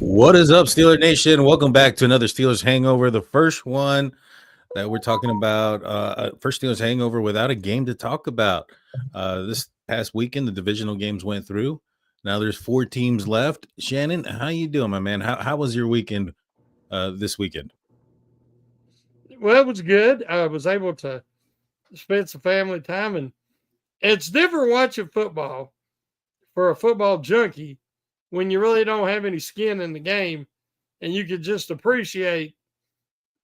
What is up, Steeler Nation? Welcome back to another Steelers Hangover. The first one that we're talking about, first Steelers Hangover without a game to talk about. This past weekend, the divisional games went through. Now there's 4 teams left. Shannon, how you doing, my man? How was your weekend this weekend? Well, it was good. I was able to spend some family time, and it's different watching football for a football junkie when you really don't have any skin in the game and you can just appreciate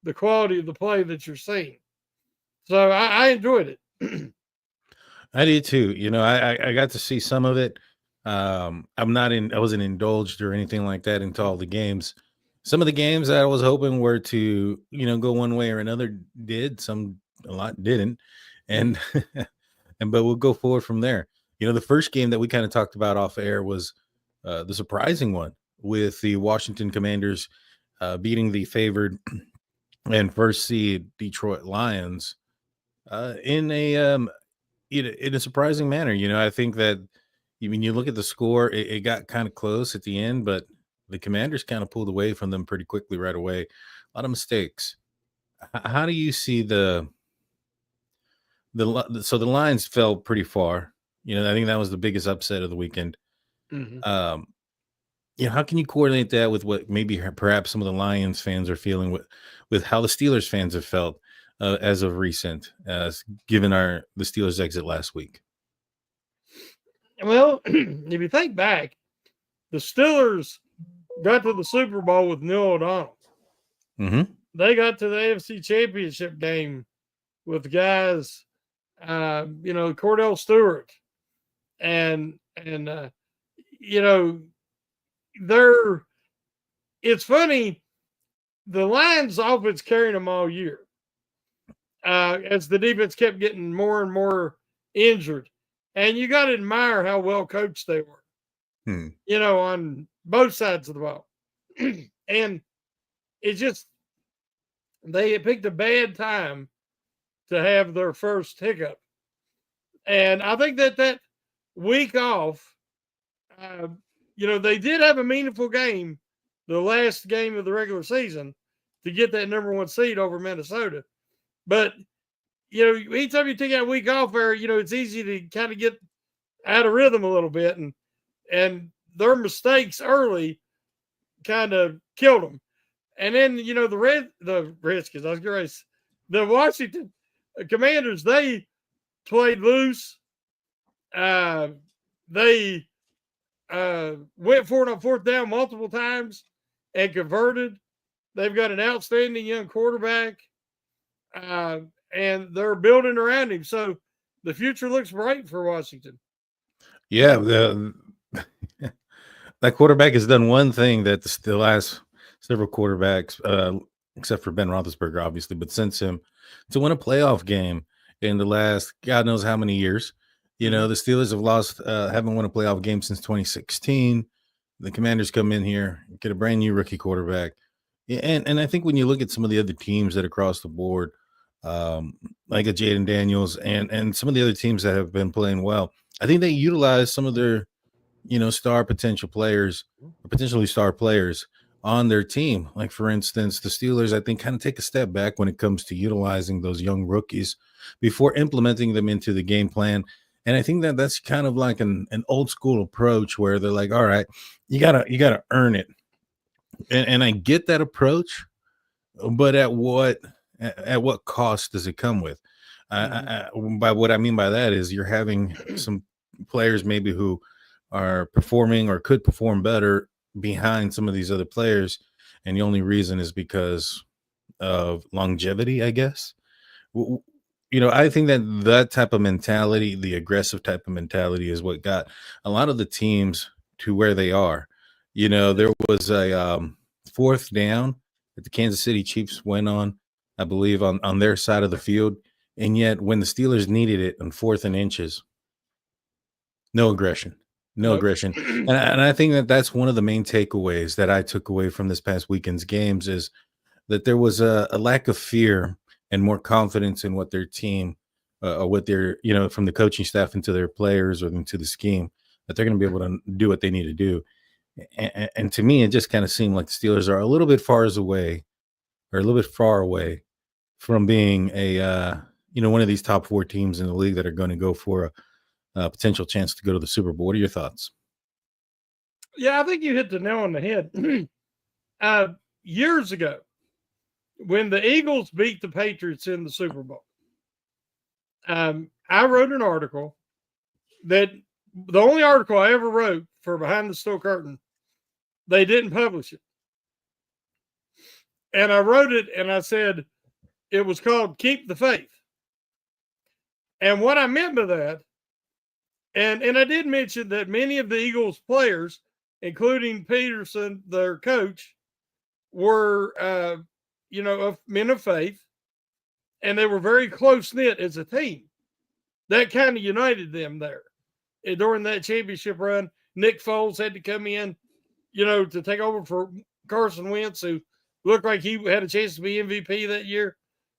the quality of the play that you're seeing. So I enjoyed it. I did too. I got to see some of it. I wasn't indulged or anything like that into all the games. Some of the games that I was hoping were to, go one way or another did. A lot didn't. And but we'll go forward from there. The first game that we kind of talked about off air was the surprising one with the Washington Commanders beating the favored and first seed Detroit Lions in a surprising manner. I think that when you look at the score, it got kind of close at the end, but the Commanders kind of pulled away from them pretty quickly right away. A lot of mistakes. How do you see so the Lions fell pretty far? I think that was the biggest upset of the weekend. Mm-hmm. Um, how can you coordinate that with what maybe perhaps some of the Lions fans are feeling with how the Steelers fans have felt as of recent, given the Steelers exit last week? Well, if you think back, the Steelers got to the Super Bowl with Neil O'Donnell. Mm-hmm. They got to the AFC Championship game with guys, Cordell Stewart and they're. It's funny. The Lions' offense carried them all year as the defense kept getting more and more injured, and you got to admire how well coached they were. On both sides of the ball, and it's just they picked a bad time to have their first hiccup. And I think that week off, they did have a meaningful game, the last game of the regular season, to get that number 1 seed over Minnesota. But, anytime you take that week off there, it's easy to kind of get out of rhythm a little bit. And their mistakes early kind of killed them. And then, the Redskins, I was going to say, the Washington Commanders, they played loose. They went for it on fourth down multiple times and converted. They've got an outstanding young quarterback, and they're building around him. So the future looks bright for Washington. Yeah, that quarterback has done one thing that the last several quarterbacks, except for Ben Roethlisberger, obviously, but since him, to win a playoff game in the last God knows how many years. The Steelers haven't won a playoff game since 2016. The Commanders come in here, get a brand new rookie quarterback. And I think when you look at some of the other teams that across the board, like a Jaden Daniels and some of the other teams that have been playing well, I think they utilize some of their, star potential players or potentially star players on their team. Like, for instance, the Steelers, I think, kind of take a step back when it comes to utilizing those young rookies before implementing them into the game plan. And I think that that's kind of like an old school approach where they're like, all right, you gotta earn it. And I get that approach, but at what cost does it come with? By what I mean by that is you're having some players maybe who are performing or could perform better behind some of these other players, and the only reason is because of longevity, I guess. I think that type of mentality, the aggressive type of mentality, is what got a lot of the teams to where they are. There was a fourth down that the Kansas City Chiefs went on, I believe, on their side of the field. And yet when the Steelers needed it on 4th and inches, no aggression. No Nope. aggression. And I think that that's one of the main takeaways that I took away from this past weekend's games is that there was a lack of fear and more confidence in what their team or what their, from the coaching staff into their players or into the scheme, that they're going to be able to do what they need to do. And to me, it just kind of seemed like the Steelers are a little bit far away from being a one of these top 4 teams in the league that are going to go for a potential chance to go to the Super Bowl. What are your thoughts? Yeah, I think you hit the nail on the head. Years ago, when the Eagles beat the Patriots in the Super Bowl, I wrote an article that the only article I ever wrote for Behind the Steel Curtain, they didn't publish it. And I wrote it and I said it was called Keep the Faith. And what I meant by that, and I did mention that many of the Eagles players, including Peterson, their coach, were, of men of faith, and they were very close knit as a team. That kind of united them there. And during that championship run, Nick Foles had to come in, to take over for Carson Wentz, who looked like he had a chance to be MVP that year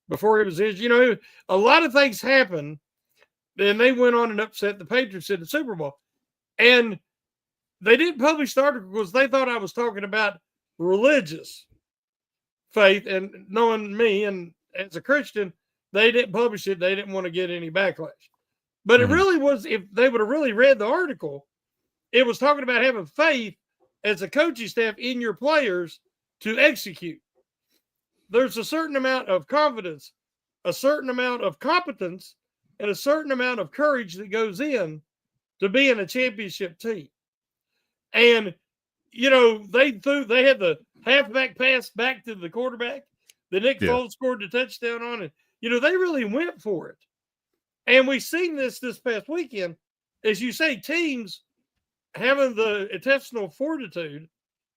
before he was injured. A lot of things happened. Then they went on and upset the Patriots in the Super Bowl. And they didn't publish the article because they thought I was talking about religious faith, and knowing me and as a Christian, they didn't publish it. They didn't want to get any backlash. But it really was, if they would have really read the article, it was talking about having faith as a coaching staff in your players to execute. There's a certain amount of confidence, a certain amount of competence, and a certain amount of courage that goes in to being a championship team. And, they had the halfback pass back to the quarterback that Nick Foles scored the touchdown on. And, they really went for it. And we've seen this past weekend, as you say, teams having the intestinal fortitude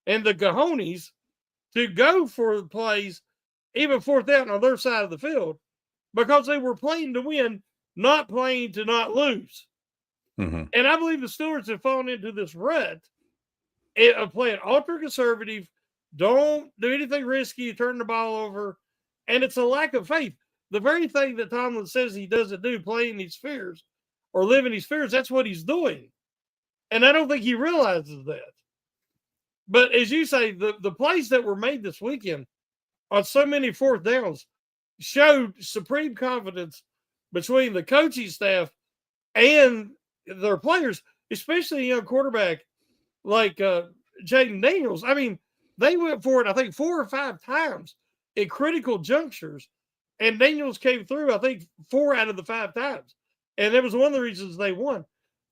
and the cojones to go for the plays, even fourth down on their side of the field, because they were playing to win, not playing to not lose. And I believe the Steelers have fallen into this rut of playing ultra conservative, don't do anything risky, turn the ball over, and it's a lack of faith. The very thing that Tomlin says he doesn't do, playing these fears or living these fears, that's what he's doing. And I don't think he realizes that. But as you say, the plays that were made this weekend on so many fourth downs showed supreme confidence between the coaching staff and their players, especially a young quarterback like Jaden Daniels. I mean, they went for it, I think, 4 or 5 times in critical junctures, and Daniels came through, I think, 4 out of the 5 times. And that was one of the reasons they won.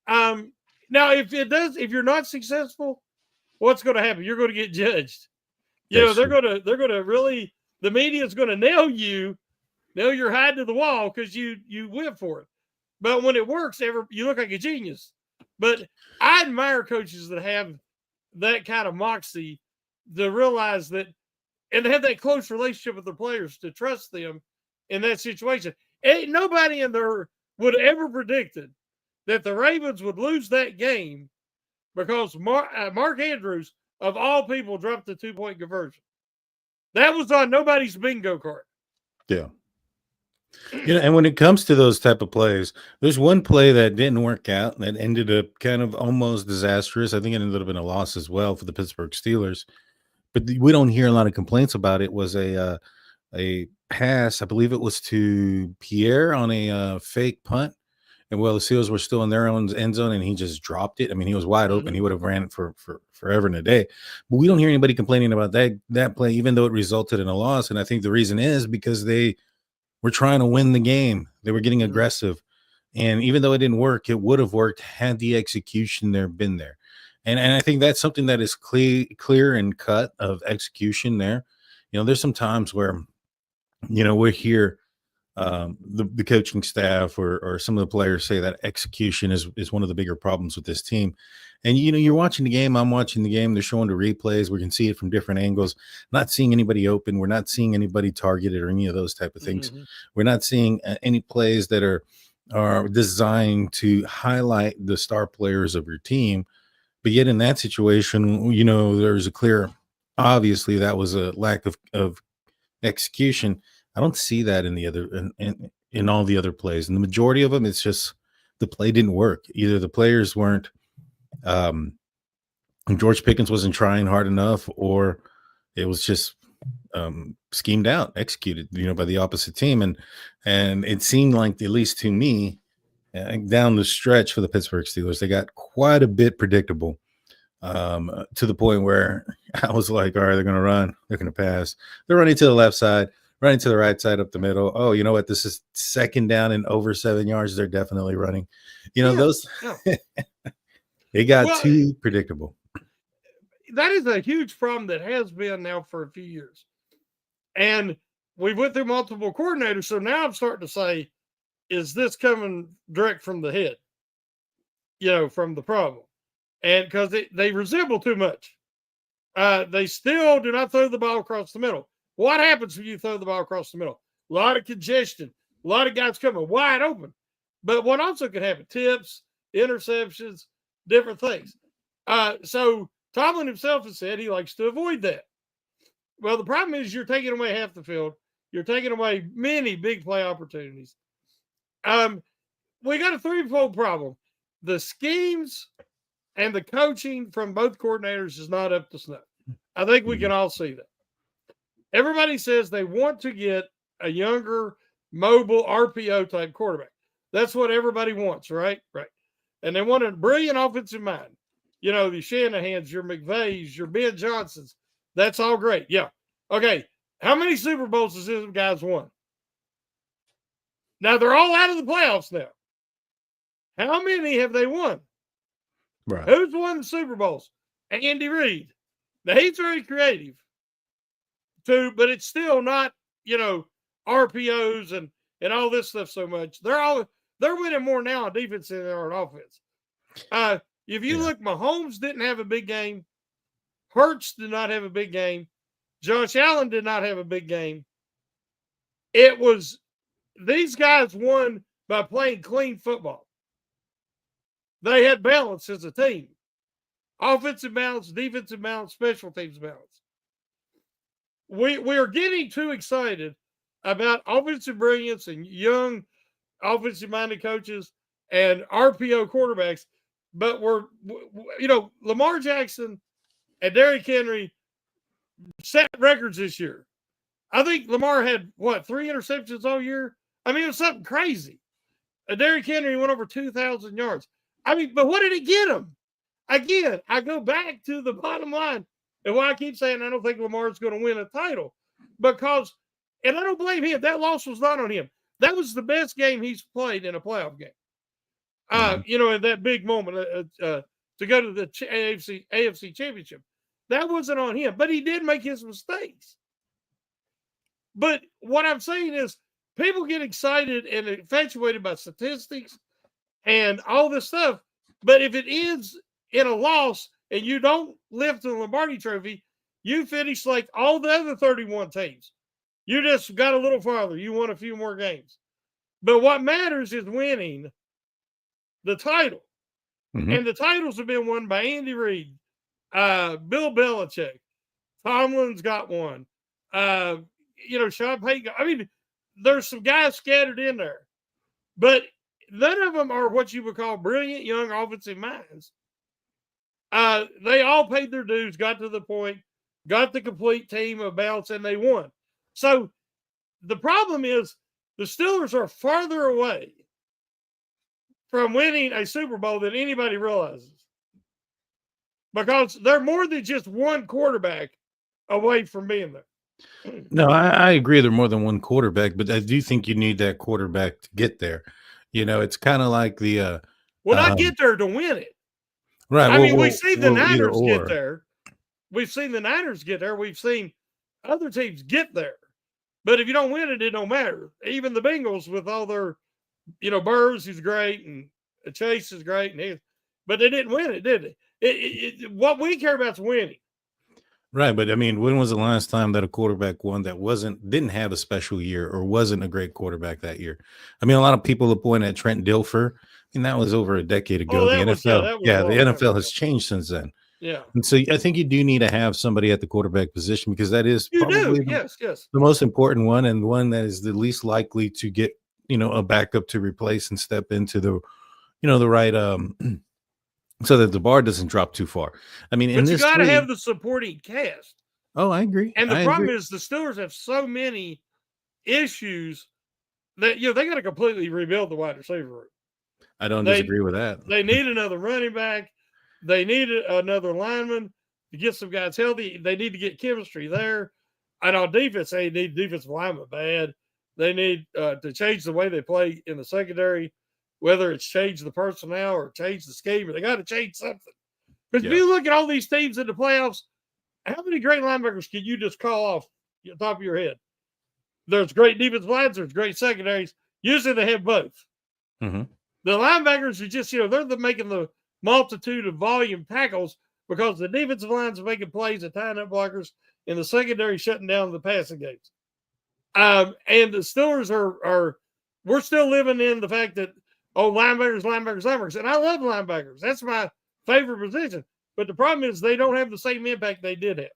Now, if you're not successful, what's going to happen? You're going to get judged. They're going to really, the media is going to nail your hide to the wall because you went for it. But when it works, you look like a genius. But I admire coaches that have that kind of moxie to realize that, and to have that close relationship with their players to trust them in that situation. Ain't nobody in there would ever predicted that the Ravens would lose that game because Mark Andrews, of all people, dropped the 2-point conversion. That was on nobody's bingo card. Yeah. And when it comes to those type of plays, there's one play that didn't work out that ended up kind of almost disastrous. I think it ended up in a loss as well for the Pittsburgh Steelers. But we don't hear a lot of complaints about it. Was a pass, I believe it was to Pierre on a fake punt. And the Steelers were still in their own end zone, and he just dropped it. I mean, he was wide open. He would have ran it for forever and a day. But we don't hear anybody complaining about that play, even though it resulted in a loss. And I think the reason is because they were trying to win the game. They were getting aggressive. And even though it didn't work, it would have worked had the execution there been there. And I think that's something that is clear and cut of execution there. There's some times where, we're here, the coaching staff or some of the players say that execution is one of the bigger problems with this team. And, you're watching the game. I'm watching the game. They're showing the replays. We can see it from different angles. Not seeing anybody open. We're not seeing anybody targeted or any of those type of things. We're not seeing any plays that are designed to highlight the star players of your team. But yet in that situation, there's a clear, obviously that was a lack of execution. I don't see that in the other in all the other plays. And the majority of them, it's just the play didn't work. Either the players weren't George Pickens wasn't trying hard enough, or it was just schemed out, executed, by the opposite team, and it seemed like, at least to me, down the stretch for the Pittsburgh Steelers, they got quite a bit predictable, to the point where I was like, all right, they're going to run, they're going to pass, they're running to the left side, running to the right side, up the middle. Oh, you know what? This is second down and over 7 yards. They're definitely running. Those Yeah. it got Well, too predictable. that is a huge problem that has been now for a few years. And we went through multiple coordinators. So now I'm starting to say, is this coming direct from the head? From the problem. And because they resemble too much. They still do not throw the ball across the middle. What happens when you throw the ball across the middle? A lot of congestion, a lot of guys coming wide open. But what also can happen? Tips, interceptions, different things. So Tomlin himself has said he likes to avoid that. Well, the problem is you're taking away half the field. You're taking away many big play opportunities. We got a threefold problem. The schemes and the coaching from both coordinators is not up to snuff. I think we can all see that. Everybody says they want to get a younger, mobile RPO type quarterback. That's what everybody wants, right? Right. And they want a brilliant offensive mind. The Shanahans, your McVays, your Ben Johnsons. That's all great. Yeah. Okay. How many Super Bowls has this guys won? Now they're all out of the playoffs now. How many have they won? Right. Who's won the Super Bowls? Andy Reid. Now he's very creative too, but it's still not, RPOs and all this stuff so much. They're winning more now on defense than they are on offense. If you look, Mahomes didn't have a big game. Hurts did not have a big game. Josh Allen did not have a big game. It was these guys won by playing clean football. They had balance as a team. Offensive balance, defensive balance, special teams balance. We are getting too excited about offensive brilliance and young offensive-minded coaches and RPO quarterbacks, but Lamar Jackson and Derrick Henry set records this year. I think Lamar had, 3 interceptions all year? I mean, it was something crazy. Derrick Henry went over 2,000 yards. I mean, but what did it get him? Again, I go back to the bottom line and why I keep saying I don't think Lamar's going to win a title. Because, and I don't blame him, that loss was not on him. That was the best game he's played in a playoff game. In that big moment to go to the AFC Championship. That wasn't on him, but he did make his mistakes. But what I'm saying is people get excited and infatuated by statistics and all this stuff. But if it ends in a loss and you don't lift the Lombardi Trophy, you finish like all the other 31 teams. You just got a little farther. You won a few more games. But what matters is winning the title. Mm-hmm. And the titles have been won by Andy Reid, Bill Belichick. Tomlin's got one. Sean Payton. I mean, there's some guys scattered in there. But none of them are what you would call brilliant young offensive minds. They all paid their dues, got to the point, got the complete team of balance, and they won. So the problem is the Steelers are farther away from winning a Super Bowl than anybody realizes. Because they're more than just one quarterback away from being there. No, I agree they're more than one quarterback, but I do think you need that quarterback to get there. It's kind of like the not get there to win it. Right. I mean, we've seen the Niners get there. We've seen the Niners get there. We've seen other teams get there. But if you don't win it, it don't matter. Even the Bengals with all their, Burrs, who's great, and Chase is great, but they didn't win it, did they? What we care about is winning. Right, but I mean, when was the last time that a quarterback won that didn't have a special year or wasn't a great quarterback that year? I mean, a lot of people have pointed at Trent Dilfer. I mean, that was over a decade ago. The NFL has changed since then. Yeah, and so I think you do need to have somebody at the quarterback position because that is probably the most important one and one that is the least likely to get a backup to replace and step into the the right so that the bar doesn't drop too far. I mean, in But you this got to have league, the supporting cast. oh, I agree. And the I problem agree. is the Steelers have so many issues that they got to completely rebuild the wide receiver room. I don't They disagree with that. they need another running back. They need another lineman to get some guys healthy. They need to get chemistry there. And on defense, they need defensive lineman bad. They need to change the way they play in the secondary, whether it's change the personnel or change the scheme. They got to change something. Because if Yeah. you look at all these teams in the playoffs, how many great linebackers can you just call off the top of your head? There's great defensive lines, there's great secondaries. Usually they have both. Mm-hmm. The linebackers are just, they're making the multitude of volume tackles because the defensive lines are making plays and tying up blockers, and the secondary shutting down the passing games. And the Steelers are we're still living in the fact that linebackers, and I love linebackers. That's my favorite position. But the problem is they don't have the same impact they did have.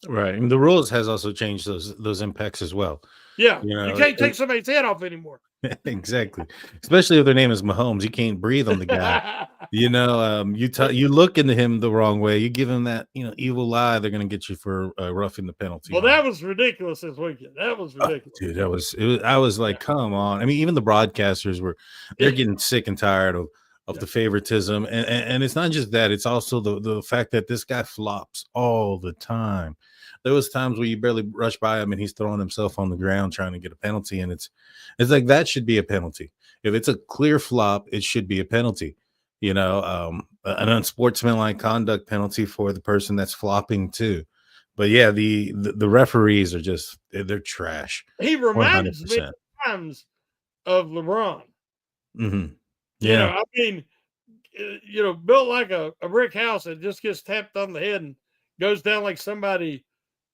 Right. And the rules has also changed those impacts as well. Yeah, You you know, can't take somebody's head off anymore. exactly. Especially if their name is Mahomes, you can't breathe on the guy. You look into him the wrong way. You give him that evil lie, they're going to get you for roughing the penalty. Well, that was ridiculous this weekend. That was ridiculous, dude. I was like, come on. I mean, even the broadcasters they're getting sick and tired of the favoritism, and it's not just that. It's also the fact that this guy flops all the time. There was times where you barely rush by him and he's throwing himself on the ground trying to get a penalty, and it's like that should be a penalty. If it's a clear flop, it should be a penalty. An unsportsmanlike conduct penalty for the person that's flopping too. But yeah, the referees are just they're trash. He reminds 100%. me at times of LeBron. Mm-hmm. Yeah. Built like a brick house that just gets tapped on the head and goes down like somebody.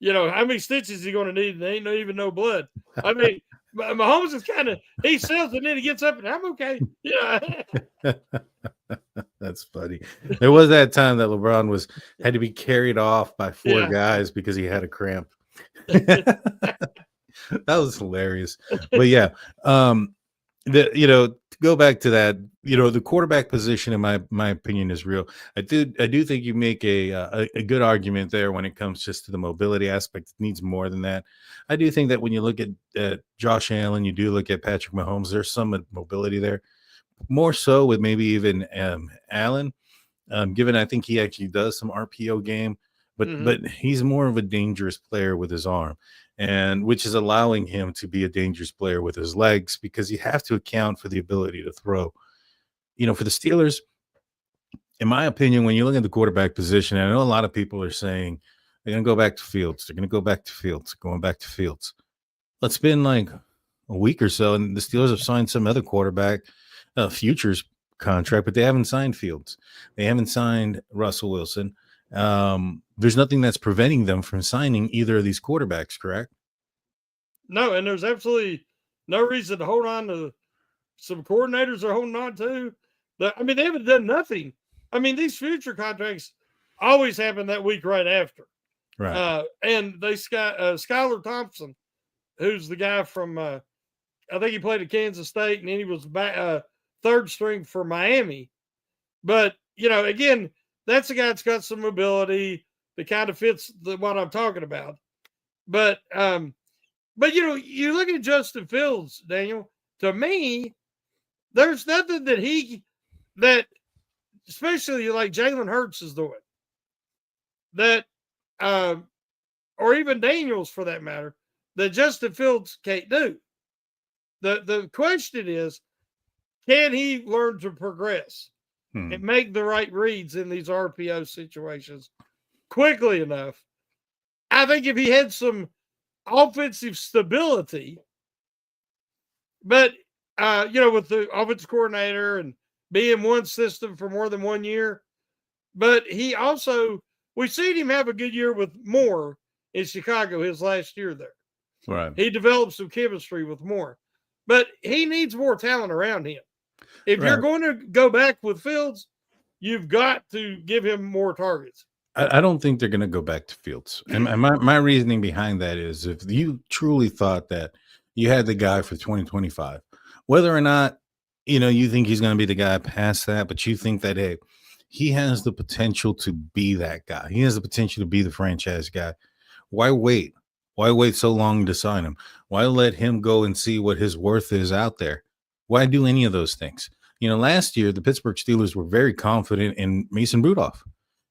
How many stitches is he going to need? And there ain't even no blood. I mean, Mahomes is he sells and then he gets up and I'm okay. Yeah. That's funny. There was that time that LeBron had to be carried off by four guys because he had a cramp. That was hilarious. But yeah, to go back to that, the quarterback position, in my opinion, is real. I do think you make a good argument there when it comes just to the mobility aspect. It needs more than that. I do think that when you look at Josh Allen, you do look at Patrick Mahomes, there's some mobility there. More so with maybe even Allen, given I think he actually does some RPO game, but he's more of a dangerous player with his arm, and which is allowing him to be a dangerous player with his legs because you have to account for the ability to throw. For the Steelers, in my opinion, when you look at the quarterback position, I know a lot of people are saying they're going to go back to Fields. They're going to go back to Fields, going back to Fields. It's been like a week or so, and the Steelers have signed some other quarterback futures contract, but they haven't signed Fields. They haven't signed Russell Wilson. There's nothing that's preventing them from signing either of these quarterbacks, correct? No, and there's absolutely no reason to hold on to some coordinators are holding on to. They haven't done nothing. I mean, these future contracts always happen that week right after. Right. And they Skylar Thompson, who's the guy from I think he played at Kansas State, and then he was back third string for Miami. But again, that's a guy that's got some mobility that kind of fits what I'm talking about. But you look at Justin Fields, Daniel. To me, there's nothing that especially like Jalen Hurts is doing that, or even Daniels for that matter, that Justin Fields can't do. The question is, can he learn to progress and make the right reads in these RPO situations quickly enough? I think if he had some offensive stability, but with the offensive coordinator and be in one system for more than 1 year, but we've seen him have a good year with Moore in Chicago his last year there. Right. He developed some chemistry with Moore, but he needs more talent around him. If you're going to go back with Fields, you've got to give him more targets. I don't think they're going to go back to Fields. And my reasoning behind that is if you truly thought that you had the guy for 2025, whether or not, you think he's going to be the guy past that, but you think that, hey, he has the potential to be that guy. He has the potential to be the franchise guy. Why wait? Why wait so long to sign him? Why let him go and see what his worth is out there? Why do any of those things? Last year the Pittsburgh Steelers were very confident in Mason Rudolph.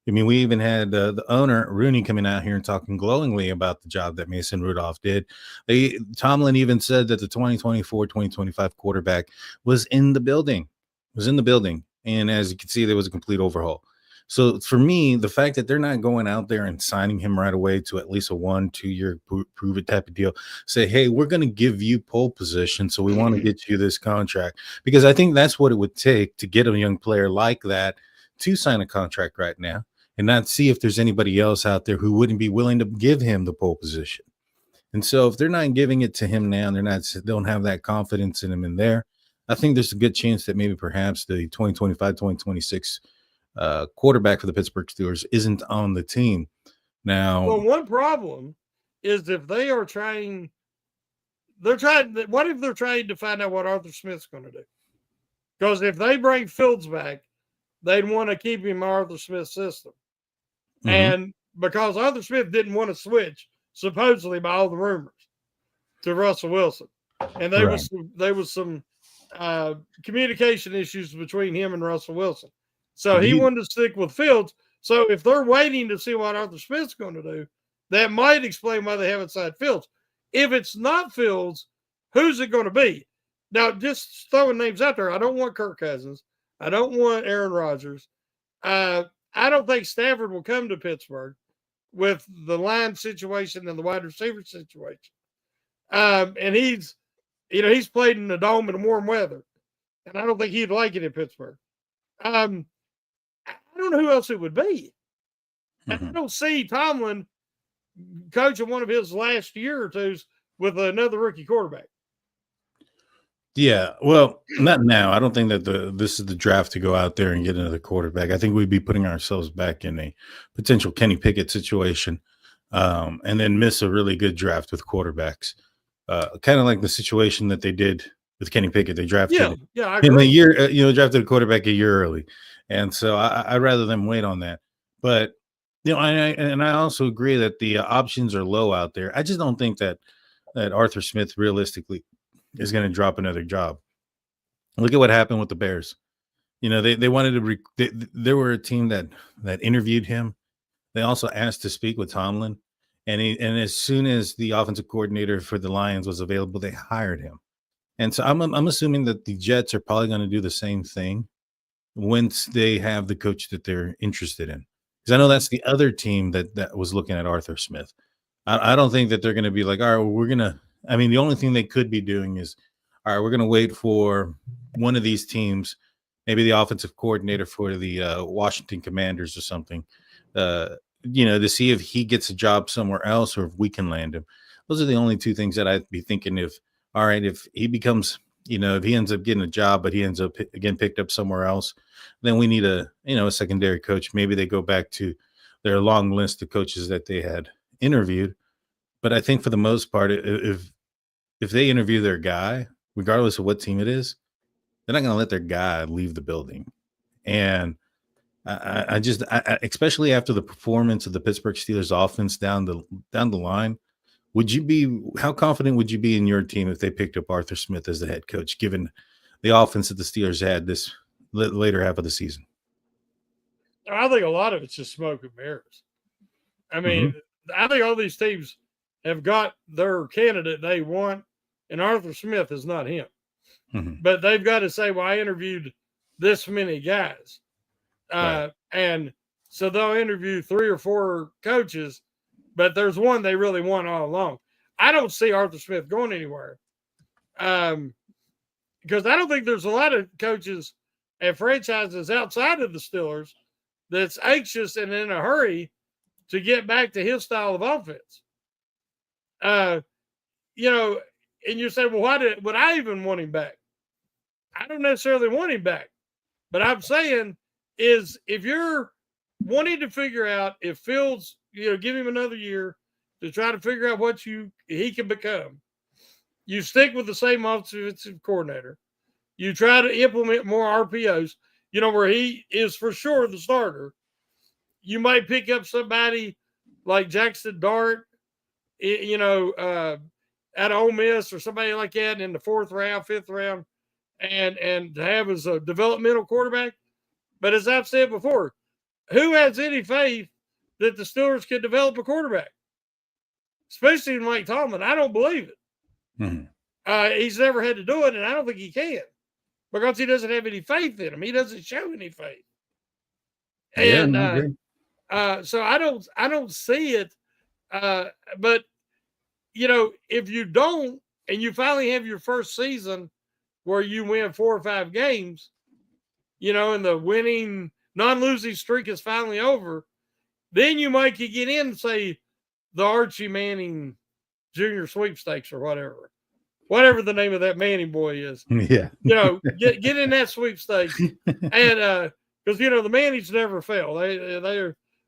I mean, we even had the owner Rooney coming out here and talking glowingly about the job that Mason Rudolph did. Tomlin even said that the 2024-2025 quarterback was in the building, and as you can see, there was a complete overhaul. So for me, the fact that they're not going out there and signing him right away to at least a 1-2 year prove it type of deal, say, hey, we're going to give you pole position, so we want to get you this contract, because I think that's what it would take to get a young player like that to sign a contract right now, and not see if there's anybody else out there who wouldn't be willing to give him the pole position. And so if they're not giving it to him now, don't have that confidence in him in there. I think there's a good chance that maybe perhaps the 2025-2026 quarterback for the Pittsburgh Steelers isn't on the team. Now, well, one problem is if they are trying, what if they're trying to find out what Arthur Smith's going to do? Because if they bring Fields back, they'd want to keep him in Arthur Smith's system. Mm-hmm. And because Arthur Smith didn't want to switch, supposedly by all the rumors, to Russell Wilson. And there was some communication issues between him and Russell Wilson. So he wanted to stick with Fields. So if they're waiting to see what Arthur Smith's going to do, that might explain why they haven't signed Fields. If it's not Fields, who's it going to be? Now, just throwing names out there, I don't want Kirk Cousins. I don't want Aaron Rodgers. I don't think Stafford will come to Pittsburgh with the line situation and the wide receiver situation. And he's played in the dome in warm weather, and I don't think he'd like it in Pittsburgh. I don't know who else it would be. Mm-hmm. I don't see Tomlin coaching one of his last year or two's with another rookie quarterback. Yeah, well, not now. I don't think that this is the draft to go out there and get another quarterback. I think we'd be putting ourselves back in a potential Kenny Pickett situation, and then miss a really good draft with quarterbacks. Kind of like the situation that they did with Kenny Pickett. They drafted him a year, drafted a quarterback a year early, and so I'd rather them wait on that. But I also agree that the options are low out there. I just don't think that Arthur Smith realistically is going to drop another job. Look at what happened with the Bears. They wanted to. There were a team that interviewed him. They also asked to speak with Tomlin, and as soon as the offensive coordinator for the Lions was available, they hired him. And so I'm assuming that the Jets are probably going to do the same thing once they have the coach that they're interested in. Because I know that's the other team that was looking at Arthur Smith. I don't think that they're going to be like, all right, well, we're going to. I mean, the only thing they could be doing is, all right, we're going to wait for one of these teams, maybe the offensive coordinator for the Washington Commanders or something, to see if he gets a job somewhere else or if we can land him. Those are the only two things that I'd be thinking. If he becomes, if he ends up getting a job, but he ends up again picked up somewhere else, then we need a secondary coach. Maybe they go back to their long list of coaches that they had interviewed. But I think for the most part, if they interview their guy, regardless of what team it is, they're not going to let their guy leave the building. And I just, especially after the performance of the Pittsburgh Steelers offense down the line, how confident would you be in your team if they picked up Arthur Smith as the head coach, given the offense that the Steelers had this later half of the season? I think a lot of it's just smoke and mirrors. I mean, I think all these teams have got their candidate they want, and Arthur Smith is not him. Mm-hmm. But they've got to say, well, I interviewed this many guys. Right. And so they'll interview 3 or 4 coaches, but there's one they really want all along. I don't see Arthur Smith going anywhere. Because I don't think there's a lot of coaches and franchises outside of the Steelers that's anxious and in a hurry to get back to his style of offense. And you say, well, why would I even want him back? I don't necessarily want him back. But I'm saying is if you're wanting to figure out if Fields, give him another year to try to figure out what he can become, you stick with the same offensive coordinator. You try to implement more RPOs. where he is for sure the starter. You might pick up somebody like Jackson Dart, out of Ole Miss or somebody like that in the 4th round, 5th round, and have as a developmental quarterback. But as I've said before, who has any faith that the Steelers can develop a quarterback, especially in Mike Tomlin? I don't believe it. Mm-hmm. He's never had to do it, and I don't think he can because he doesn't have any faith in him. He doesn't show any faith. And I agree. so I don't see it. But if you don't, and you finally have your first season where you win 4 or 5 games, and the winning non-losing streak is finally over, then you might get in, say, the Archie Manning Junior Sweepstakes or whatever the name of that Manning boy is. Yeah. Get in that sweepstakes, and because the Mannings never fail.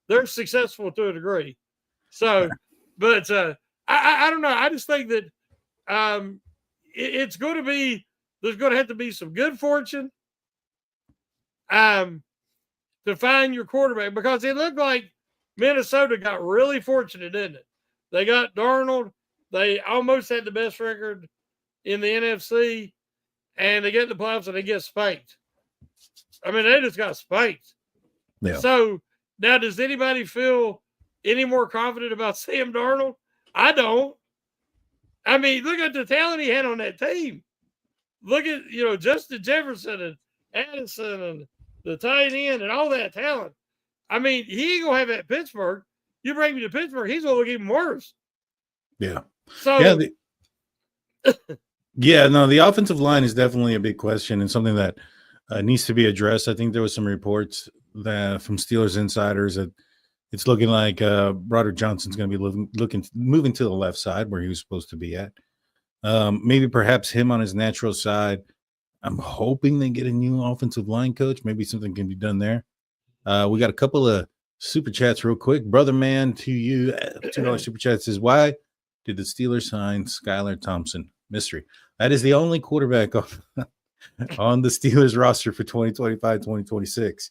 They're successful to a degree. So, but I don't know. I just think that it's going to be, there's going to have to be some good fortune to find your quarterback, because it looked like Minnesota got really fortunate, didn't it? They got Darnold. They almost had the best record in the NFC, and they get the playoffs and they get spanked. I mean, they just got spanked. Yeah. So now, does anybody feel any more confident about Sam Darnold? I don't. I mean, look at the talent he had on that team. Look at, Justin Jefferson and Addison and the tight end and all that talent. I mean, he ain't going to have that at Pittsburgh. You bring me to Pittsburgh, he's going to look even worse. Yeah. So, the offensive line is definitely a big question and something that needs to be addressed. I think there was some reports that from Steelers insiders that it's looking like Broderick Johnson's going to be moving to the left side where he was supposed to be at. Maybe perhaps him on his natural side. I'm hoping they get a new offensive line coach. Maybe something can be done there. We got a couple of super chats real quick. Brother Man to you, $2 super chat says, why did the Steelers sign Skylar Thompson? Mystery. That is the only quarterback on the Steelers roster for 2025-2026.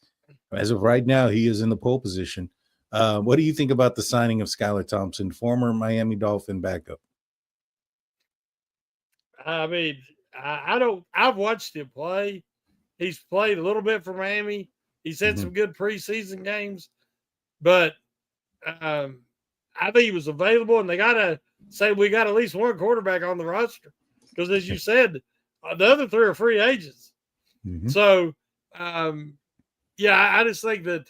As of right now, he is in the pole position. What do you think about the signing of Skylar Thompson, former Miami Dolphin backup? I mean, I've watched him play. He's played a little bit for Miami. He's had some good preseason games, but I think he was available, and they got to say we got at least one quarterback on the roster because, as you said, the other 3 are free agents. So, I just think that,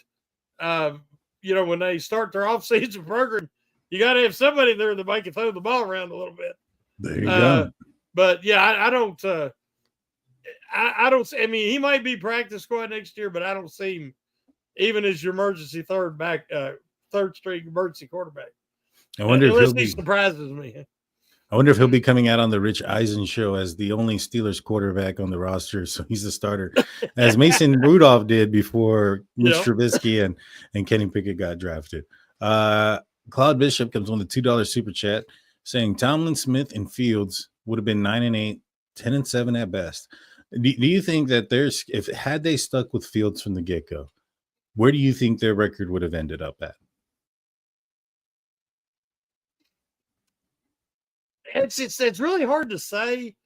when they start their offseason program, you got to have somebody there that might can throw the ball around a little bit. There you go. But I don't. I don't. I mean, he might be practice squad next year, but I don't see him even as your emergency third string emergency quarterback. I wonder if he surprises me. I wonder if he'll be coming out on the Rich Eisen show as the only Steelers quarterback on the roster, so he's the starter, as Mason Rudolph did before Mitch Trubisky and Kenny Pickett got drafted. Claude Bishop comes on the $2 super chat saying Tomlin, Smith, and Fields would have been 9-8, 10-7 at best. Do you think that had they stuck with Fields from the get-go, where do you think their record would have ended up at? It's really hard to say.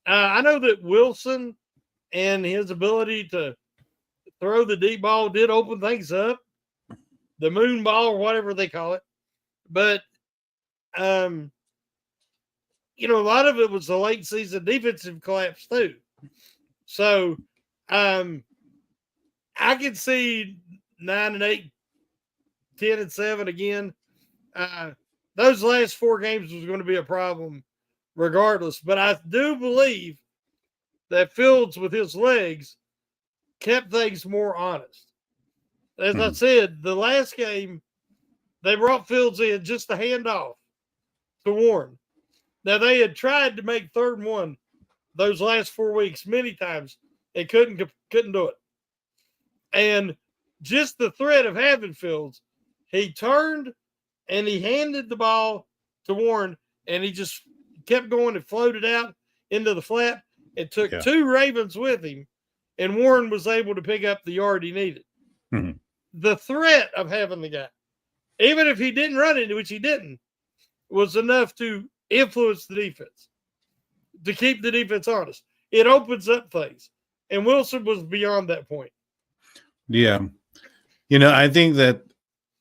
I know that Wilson and his ability to throw the deep ball did open things up, the moon ball or whatever they call it. But, a lot of it was the late season defensive collapse too. So, I could see 9-8, 10-7 again. Those last 4 games was going to be a problem regardless. But I do believe that Fields with his legs kept things more honest. As I said, the last game, they brought Fields in just to hand off to Warren. Now, they had tried to make 3rd and 1 those last 4 weeks many times and couldn't do it. And just the threat of having Fields, he turned and he handed the ball to Warren, and he just kept going and floated out into the flat and took 2 Ravens with him and Warren was able to pick up the yard he needed. Mhm. The threat of having the guy, even if he didn't run it, which he didn't, was enough to influence the defense, to keep the defense honest. It opens up things. And Wilson was beyond that point. Yeah. I think that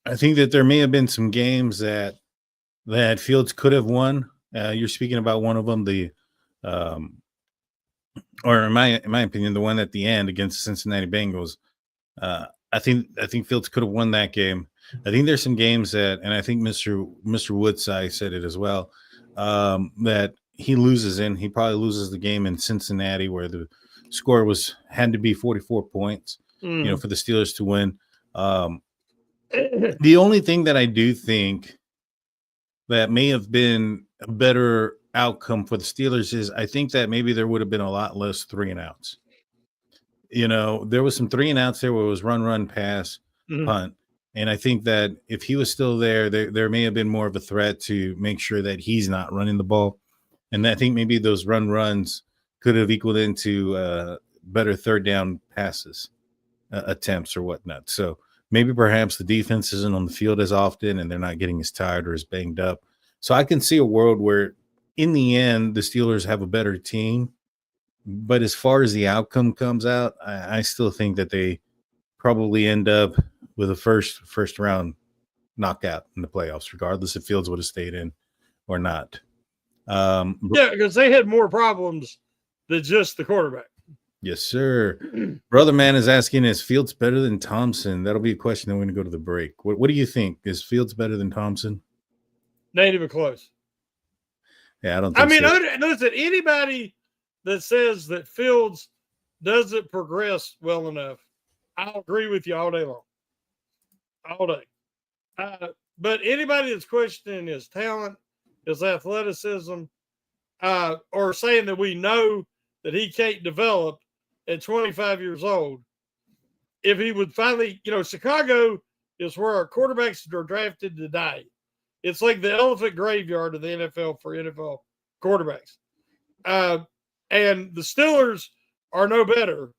there may have been some games that Fields could have won. You're speaking about one of them, um, or in my opinion, the one at the end against the Cincinnati Bengals. I think Fields could have won that game. I think there's some games that, and I think Mr. Woodside said it as well, that he loses in. He probably loses the game in Cincinnati where the score had to be 44 points, for the Steelers to win. The only thing that I do think that may have been a better outcome for the Steelers is I think that maybe there would have been a lot less 3-and-outs. There was some 3-and-outs there where it was run, pass, punt. And I think that if he was still there may have been more of a threat to make sure that he's not running the ball. And I think maybe those runs could have equaled into better third down passes attempts or whatnot. So maybe perhaps the defense isn't on the field as often and they're not getting as tired or as banged up. So I can see a world where in the end, the Steelers have a better team. But as far as the outcome comes out, I still think that they probably end up with a first round knockout in the playoffs, regardless if Fields would have stayed in or not. Yeah, because they had more problems than just the quarterback. Yes, sir. Brother Man is asking, is Fields better than Thompson? That'll be a question that we're going to go to the break. What do you think? Is Fields better than Thompson? Not even close. Yeah, I don't think so. Listen, anybody that says that Fields doesn't progress well enough, I'll agree with you all day long. All day. But anybody that's questioning his talent, his athleticism, or saying that we know that he can't develop at 25 years old, if he would finally, Chicago is where our quarterbacks are drafted to die. It's like the elephant graveyard of the NFL for NFL quarterbacks. And the Steelers are no better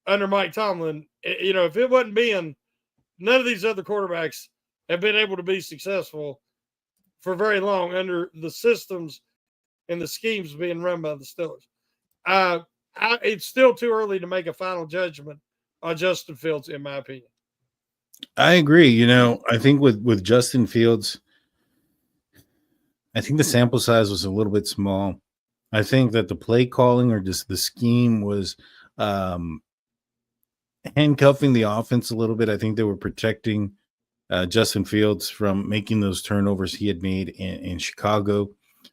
under Mike Tomlin. If it wasn't Ben, none of these other quarterbacks have been able to be successful for very long under the systems and the schemes being run by the Steelers. It's still too early to make a final judgment on Justin Fields, in my opinion. I agree. I think with Justin Fields, I think the sample size was a little bit small. I think that the play calling or just the scheme was handcuffing the offense a little bit. I think they were protecting Justin Fields from making those turnovers he had made in Chicago,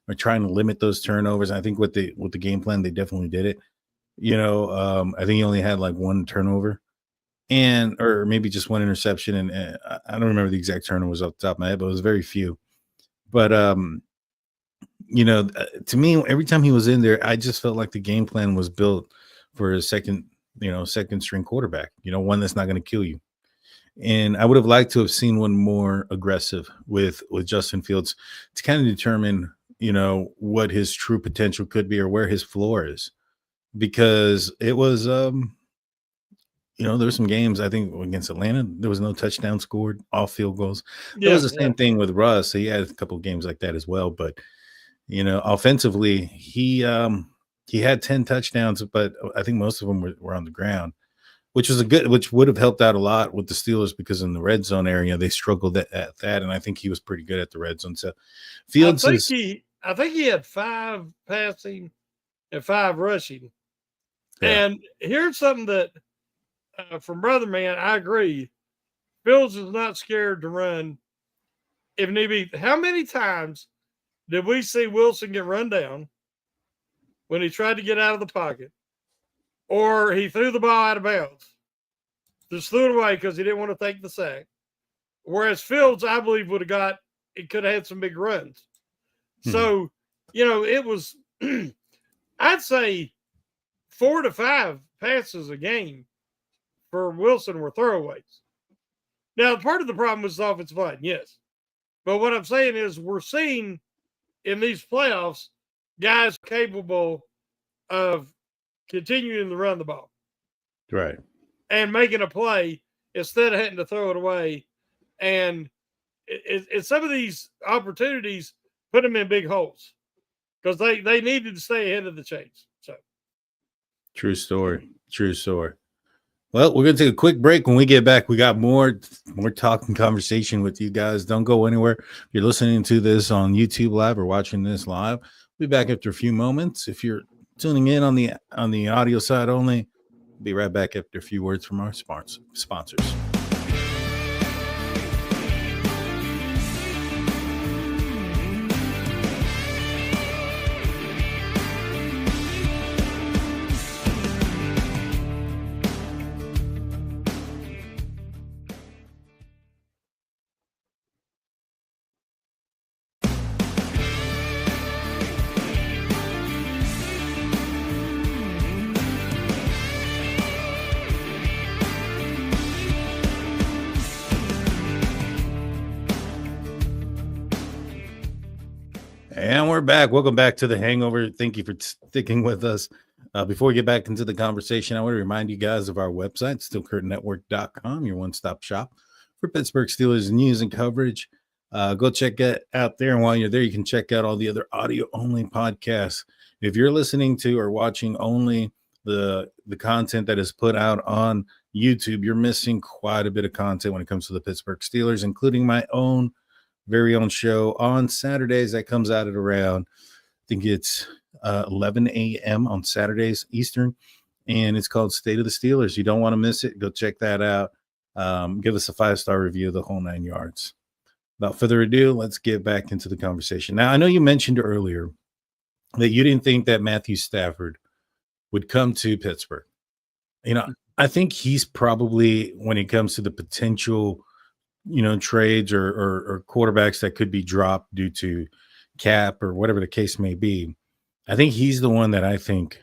or trying to limit those turnovers. I think with the game plan, they definitely did it. I think he only had like one turnover, or maybe just one interception, and I don't remember the exact turnovers off the top of my head, but it was very few. But to me, every time he was in there, I just felt like the game plan was built for a second string quarterback, one that's not going to kill you. And I would have liked to have seen one more aggressive with Justin Fields to kind of determine, what his true potential could be or where his floor is. Because it was, there were some games, I think against Atlanta, there was no touchdown scored, all field goals. It was the same thing with Russ. So he had a couple of games like that as well. But, offensively, he had 10 touchdowns, but I think most of them were on the ground, which would have helped out a lot with the Steelers, because in the red zone area, they struggled at that. And I think he was pretty good at the red zone. So Fields I think he had 5 passing and 5 rushing. Yeah. And here's something that from Brother Man, I agree. Fields is not scared to run if need be. How many times did we see Wilson get run down when he tried to get out of the pocket, or he threw the ball out of bounds? Just threw it away because he didn't want to take the sack. Whereas Fields, I believe, could have had some big runs. So, it was, I'd say 4 to 5 passes a game for Wilson were throwaways. Now, part of the problem was the offensive line, yes. But what I'm saying is we're seeing in these playoffs guys capable of continuing to run the ball. Right. and making a play instead of having to throw it away. And some of these opportunities put them in big holes because they needed to stay ahead of the chains. So True story. True story. Well, we're gonna take a quick break. When we get back, we got more talk and conversation with you guys. Don't go anywhere. If you're listening to this on YouTube Live or watching this live, we'll be back after a few moments. If you're tuning in on the audio side only, we'll be right back after a few words from our sponsors. And we're back. Welcome back to the Hangover. Thank you for sticking with us. Before we get back into the conversation, I want to remind you guys of our website, steelcurtainnetwork.com, your one-stop shop for Pittsburgh Steelers news and coverage. Go check it out there. And while you're there, you can check out all the other audio-only podcasts. If you're listening to or watching only the content that is put out on YouTube, you're missing quite a bit of content when it comes to the Pittsburgh Steelers, including my own very own show on Saturdays that comes out at around, I think it's 11 a.m. on Saturdays Eastern, and it's called State of the Steelers. You don't want to miss it. Go check that out. Give us a 5-star review, the whole 9 yards. Without further ado, let's get back into the conversation. Now, I know you mentioned earlier that you didn't think that Matthew Stafford would come to Pittsburgh. I think he's probably, when it comes to the potential trades or quarterbacks that could be dropped due to cap or whatever the case may be, I think he's the one that I think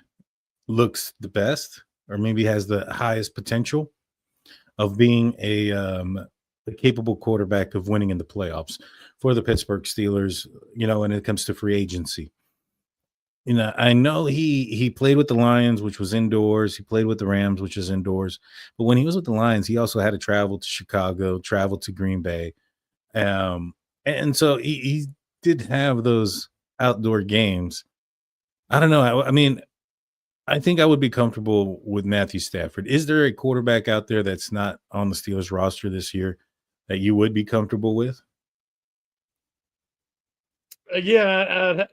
looks the best or maybe has the highest potential of being a capable quarterback of winning in the playoffs for the Pittsburgh Steelers, when it comes to free agency. I know he played with the Lions, which was indoors. He played with the Rams, which is indoors. But when he was with the Lions, he also had to travel to Chicago, travel to Green Bay. And so he did have those outdoor games. I don't know. I mean, I think I would be comfortable with Matthew Stafford. Is there a quarterback out there that's not on the Steelers roster this year that you would be comfortable with? Yeah,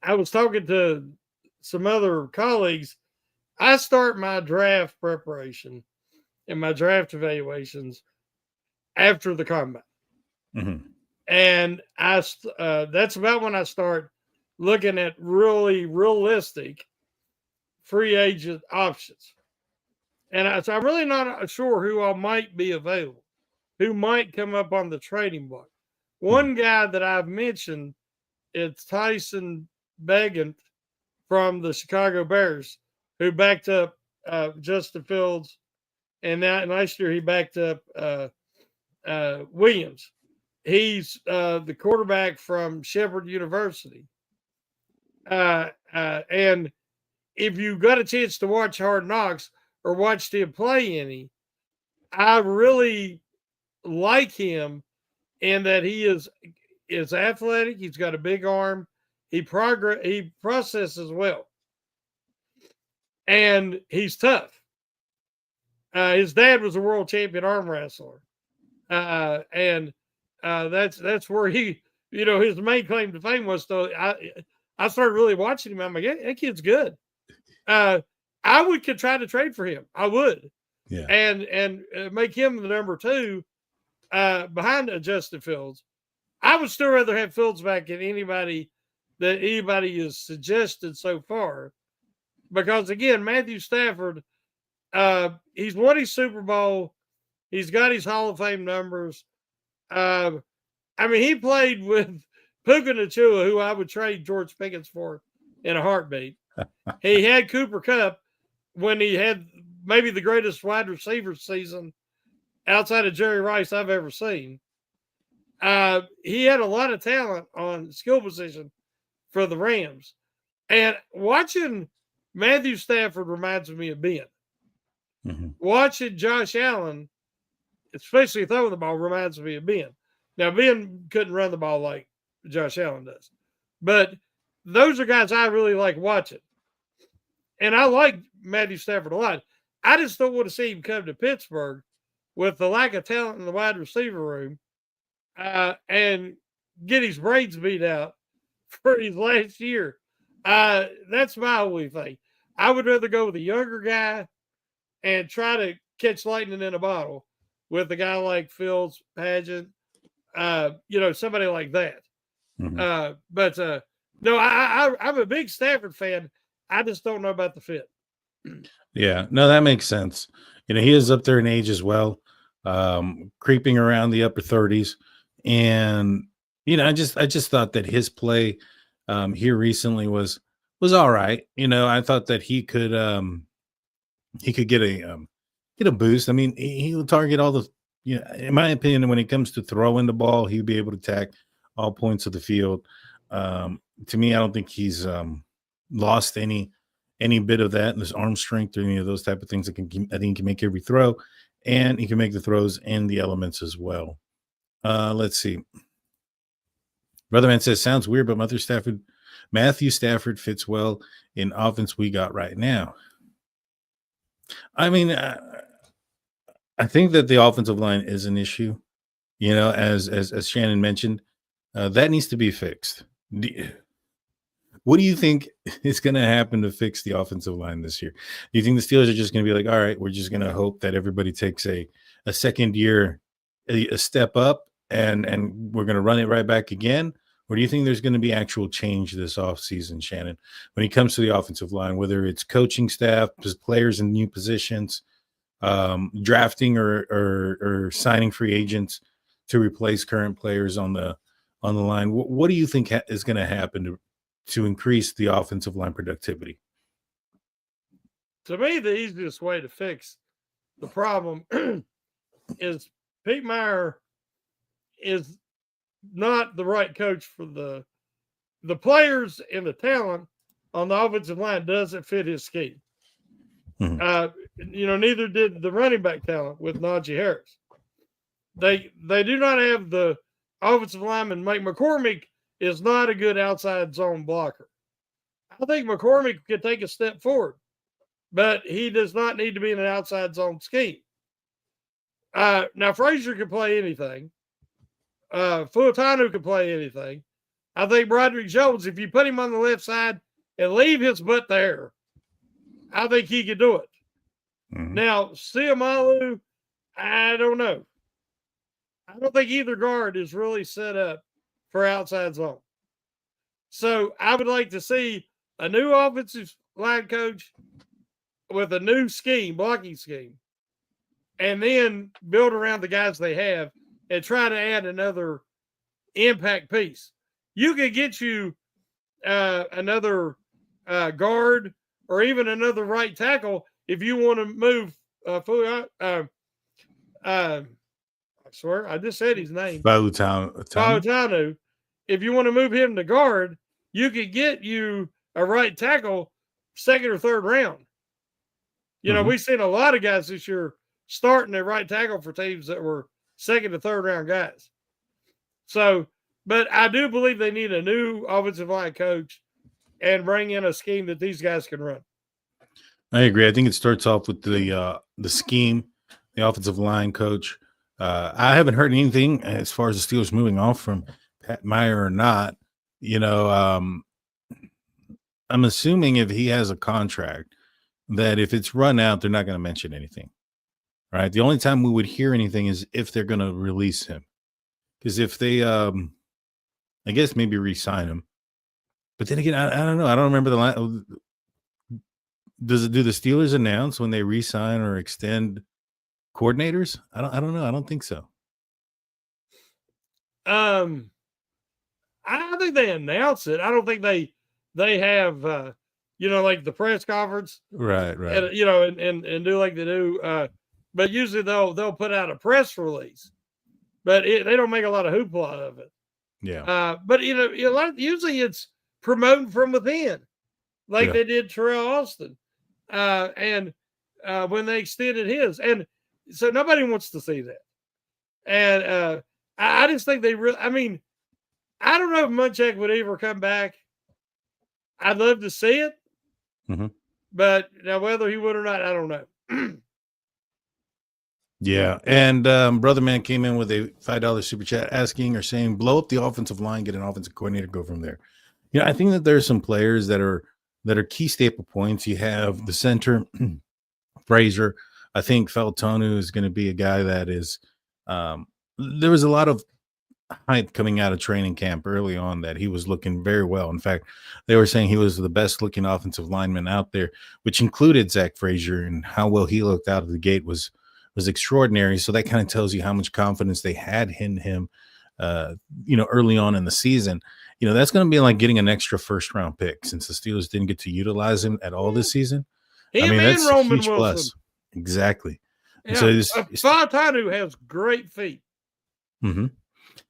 I was talking to some other colleagues. I start my draft preparation and my draft evaluations after the combine. Mm-hmm. And that's about when I start looking at really realistic free agent options. And so I'm really not sure who all might be available, who might come up on the trading block. One guy that I've mentioned, it's Tyson Bagent from the Chicago Bears, who backed up Justin Fields, and last year he backed up Williams. He's the quarterback from Shepherd University. And if you got a chance to watch Hard Knocks or watched him play any, I really like him in that he is athletic. He's got a big arm. He processes well, and he's tough. His dad was a world champion arm wrestler, and that's where he, his main claim to fame was. So I started really watching him. I'm like, that kid's good. I could try to trade for him. I would, yeah, and make him the number 2 behind Justin Fields. I would still rather have Fields back than anybody has suggested so far, because again, Matthew Stafford, he's won his Super Bowl, he's got his Hall of Fame numbers. I mean, he played with Puka Nacua, who I would trade George Pickens for in a heartbeat. He had Cooper Kupp when he had maybe the greatest wide receiver season outside of Jerry Rice I've ever seen. He had a lot of talent on skill position for the Rams. And watching Matthew Stafford reminds me of Ben. Mm-hmm. Watching Josh Allen, especially throwing the ball, reminds me of Ben. Now, Ben couldn't run the ball like Josh Allen does, but those are guys I really like watching. And I like Matthew Stafford a lot. I just don't want to see him come to Pittsburgh with the lack of talent in the wide receiver room and get his brains beat out for his last year. That's my only thing. I would rather go with a younger guy and try to catch lightning in a bottle with a guy like Phil's Pageant, somebody like that. Mm-hmm. But no, I'm a big Stafford fan. I just don't know about the fit. Yeah, no, that makes sense. He is up there in age as well, creeping around the upper 30s. And I just thought that his play here recently was all right. I thought that he could get a boost. I mean, he will target all the in my opinion, when it comes to throwing the ball, he'll be able to attack all points of the field. To me, I don't think he's lost any bit of that in his arm strength or any of those type of things. I think he can make every throw, and he can make the throws and the elements as well. Let's see. Brother Man says, sounds weird, but Matthew Stafford fits well in offense we got right now. I mean, I think that the offensive line is an issue. As Shannon mentioned, that needs to be fixed. What do you think is going to happen to fix the offensive line this year? Do you think the Steelers are just going to be like, all right, we're just going to hope that everybody takes a second year, a step up, and we're going to run it right back again? Or do you think there's going to be actual change this offseason, Shannon, when it comes to the offensive line, whether it's coaching staff, players in new positions, drafting or signing free agents to replace current players on the line? What do you think is going to happen to increase the offensive line productivity? To me, the easiest way to fix the problem is Pete Meyer is not the right coach for the players, and the talent on the offensive line doesn't fit his scheme. Mm-hmm. Neither did the running back talent with Najee Harris. They do not have the offensive lineman. Mike McCormick is not a good outside zone blocker. I think McCormick could take a step forward, but he does not need to be in an outside zone scheme. Now, Frazier can play anything. Fuatanu can play anything. I think Broderick Jones, if you put him on the left side and leave his butt there, I think he could do it. Mm-hmm. Now, Siamalu, I don't know. I don't think either guard is really set up for outside zone. So I would like to see a new offensive line coach with a new blocking scheme, and then build around the guys they have and try to add another impact piece. You could get you another guard or even another right tackle if you want to move I swear, I just said his name. Fuatanu. If you want to move him to guard, you could get you a right tackle second or third round. We've seen a lot of guys this year starting at right tackle for teams that were second to third round guys. So, but I do believe they need a new offensive line coach and bring in a scheme that these guys can run. I agree. I think it starts off with the scheme, the offensive line coach. I haven't heard anything as far as the Steelers moving off from Pat Meyer or not. I'm assuming if he has a contract that if it's run out, they're not going to mention anything, right? The only time we would hear anything is if they're going to release him. Because if they, I guess maybe re-sign him. But then again, I don't know. I don't remember the line. Do the Steelers announce when they re-sign or extend coordinators? I don't know. I don't think so. I think they announce it. I don't think they have like the press conference, right, and do like they do. But usually they'll put out a press release, but they don't make a lot of hoopla of it. Yeah. But usually it's promoting from within. like Yeah. they did Terrell Austin, and when they extended his, and so nobody wants to see that. And I just think they really. I mean, I don't know if Munchak would ever come back. I'd love to see it, Hmm. but now whether he would or not, I don't know. Yeah. And Brother Man came in with a $5 super chat asking or saying, blow up the offensive line, get an offensive coordinator, go from there. I think that there's some players that are key staple points. You have the center, Frazier. I think Feltonu is going to be a guy that is. There was a lot of hype coming out of training camp early on that he was looking very well. In fact, they were saying he was the best looking offensive lineman out there, which included Zach Frazier, and how well he looked out of the gate was extraordinary. So that kind of tells you how much confidence they had in him, early on in the season. That's going to be like getting an extra first round pick since the Steelers didn't get to utilize him at all this season. I Him mean, and that's a Roman huge Wilson. plus. Exactly. And so Yeah, Feltonu has great feet. Mhm.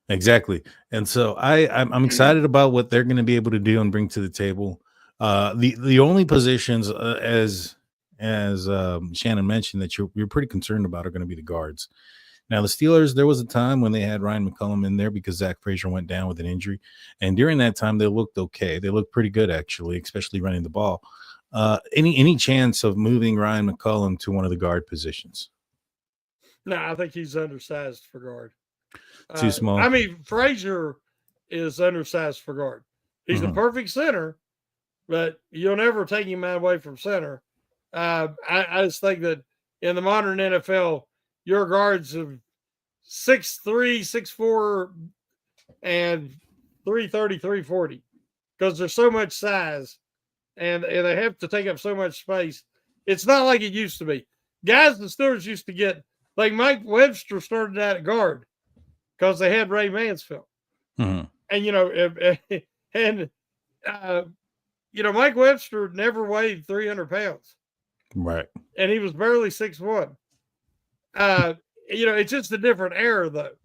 Exactly. And so I'm excited about what they're going to be able to do and bring to the table. The only positions, as Shannon mentioned, that you're pretty concerned about are going to be the guards. Now, the Steelers, there was a time when they had Ryan McCullum in there because Zach Frazier went down with an injury, and during that time they looked okay. They looked pretty good actually, especially running the ball. Any chance of moving Ryan McCullum to one of the guard positions? No, I think he's undersized for guard. Too I small. mean, Frazier is undersized for guard. He's a Mhm. perfect center, but you'll never take him away from center. I just think that in the modern NFL, your guards of 6'3", 6'4", and 330, 340, because there's so much size and they have to take up so much space. It's not like it used to be. Guys, the Steelers used to get, like Mike Webster started out at guard because they had Ray Mansfield. Mhm. And, and, uh, Mike Webster never weighed 300 pounds Right. and he was barely 6'1". It's just a different era though.